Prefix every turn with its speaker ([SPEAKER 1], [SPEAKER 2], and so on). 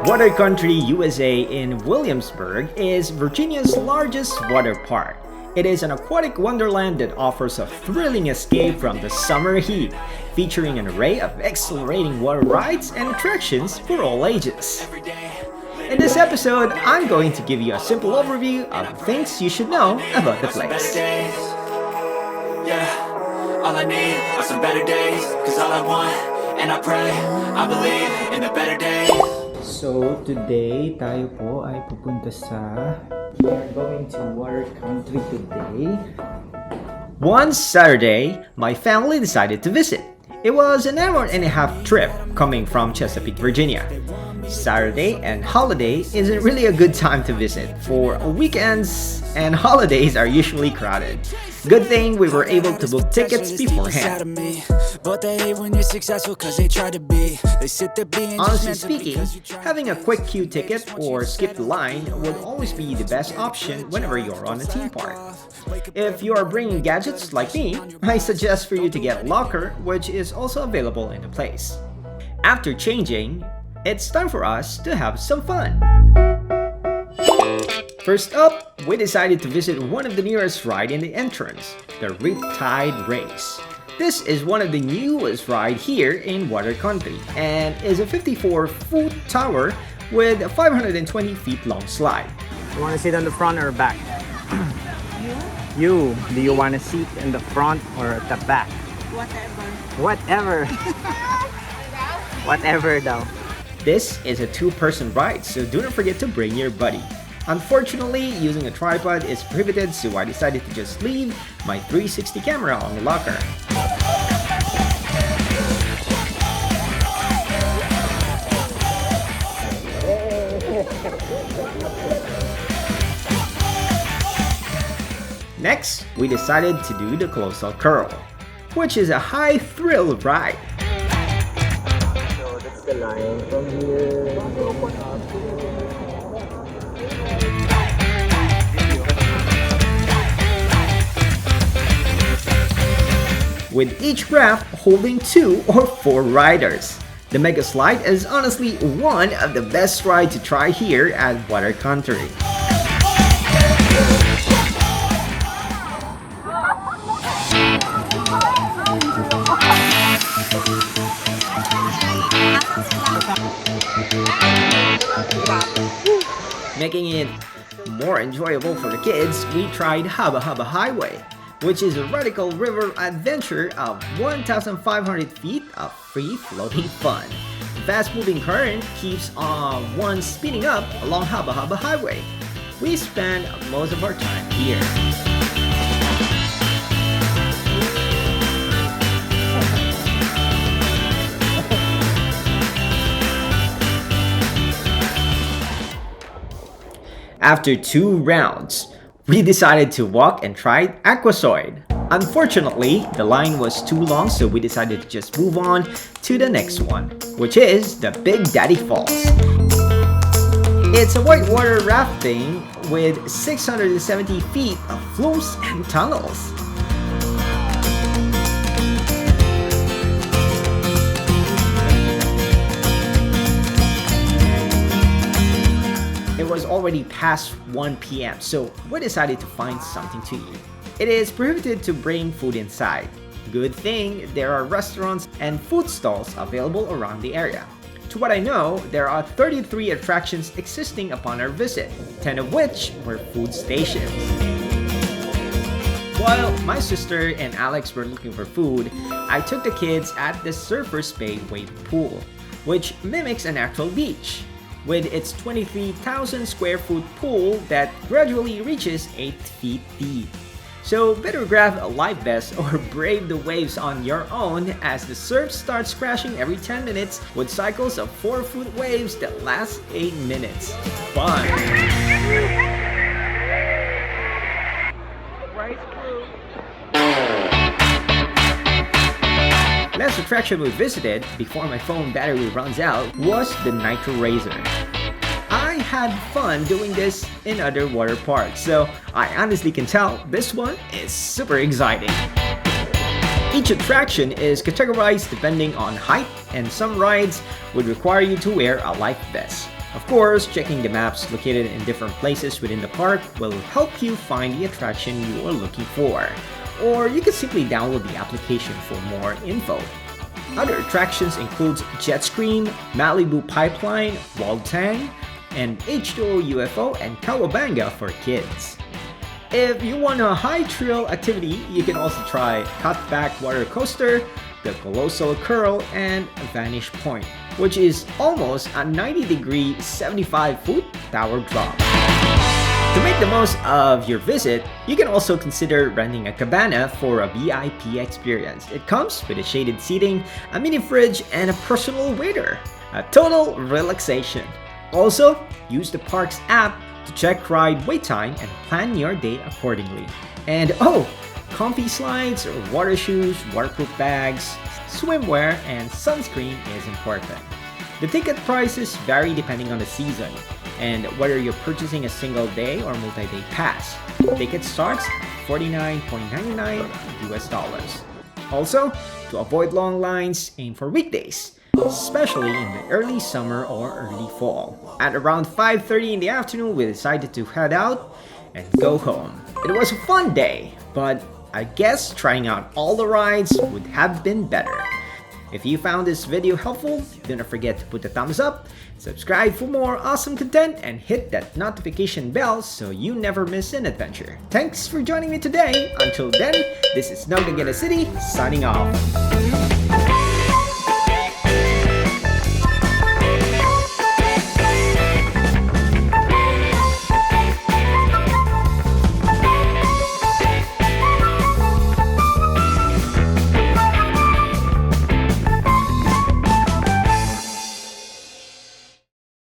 [SPEAKER 1] Water Country, USA in Williamsburg is Virginia's largest water park. It is an aquatic wonderland that offers a thrilling escape from the summer heat, featuring an array of exhilarating water rides and attractions for all ages. In this episode, I'm going to give you a simple overview of things you should know about the place.
[SPEAKER 2] All I need are some better days, cause all I want, and I pray, I believe in the better days.
[SPEAKER 3] So today tayo po ay pupunta sa we are going to Water Country today.
[SPEAKER 1] One Saturday, my family decided to visit. It was an hour-and-a-half trip coming from Chesapeake, Virginia. Saturday and holiday isn't really a good time to visit, for weekends and holidays are usually crowded. Good thing we were able to book tickets beforehand. Honestly speaking, having a quick queue ticket or skip the line would always be the best option whenever you're on a theme park. If you are bringing gadgets like me, I suggest for you to get a locker, which is also available in the place. After changing, it's time for us to have some fun. First up, we decided to visit one of the nearest rides in the entrance, the Riptide Race. This is one of the newest rides here in Water Country and is a 54-foot tower with a 520 feet long slide.
[SPEAKER 4] You want to sit on the front or back? You. Do you want to sit in the front or at the back? Whatever. Whatever though.
[SPEAKER 1] This is a two-person ride, so do not forget to bring your buddy. Unfortunately, using a tripod is prohibited, so I decided to just leave my 360 camera on the locker. Next, we decided to do the Colossal Curl, which is a high-thrill ride.
[SPEAKER 4] So that's the line from here.
[SPEAKER 1] With each raft holding 2 or 4 riders. The Mega Slide is honestly one of the best rides to try here at Water Country. Making it more enjoyable for the kids, we tried Hubba Hubba Highway, which is a radical river adventure of 1,500 feet of free-floating fun. The fast-moving current keeps one speeding up along Hubba Hubba Highway. We spend most of our time here. After 2 rounds, we decided to walk and try Aquasoid. Unfortunately, the line was too long, so we decided to just move on to the next one, which is the Big Daddy Falls. It's a whitewater rafting with 670 feet of flows and tunnels. It was already past 1 p.m., so we decided to find something to eat. It is prohibited to bring food inside. Good thing there are restaurants and food stalls available around the area. To what I know, there are 33 attractions existing upon our visit, 10 of which were food stations. While my sister and Alex were looking for food, I took the kids at the Surfers Bay wave pool, which mimics an actual beach, with its 23,000 square foot pool that gradually reaches 8 feet deep. So better grab a life vest or brave the waves on your own as the surf starts crashing every 10 minutes with cycles of 4-foot waves that last 8 minutes. Fun! Last attraction we visited before my phone battery runs out was the Nitro Razor. I had fun doing this in other water parks, so I honestly can tell this one is super exciting. Each attraction is categorized depending on height, and some rides would require you to wear a life vest. Of course, checking the maps located in different places within the park will help you find the attraction you are looking for. Or you can simply download the application for more info. Other attractions include Jet Scream, Malibu Pipeline, Wall Tang, and H2O UFO and Cowabunga for kids. If you want a high thrill activity, you can also try Cutback Water Coaster, the Colossal Curl, and Vanish Point, which is almost a 90-degree 75-foot tower drop. To make the most of your visit, you can also consider renting a cabana for a VIP experience. It comes with a shaded seating, a mini fridge, and a personal waiter. A total relaxation. Also, use the park's app to check ride wait time and plan your day accordingly. And oh, comfy slides, water shoes, waterproof bags, swimwear, and sunscreen is important. The ticket prices vary depending on the season and whether you're purchasing a single day or multi-day pass. Ticket starts at $49.99 US. Also, to avoid long lines, aim for weekdays, especially in the early summer or early fall. At around 5:30 in the afternoon, we decided to head out and go home. It was a fun day, but I guess trying out all the rides would have been better. If you found this video helpful, do not forget to put a thumbs up, subscribe for more awesome content, and hit that notification bell so you never miss an adventure. Thanks for joining me today. Until then, this is Nogagana City signing off.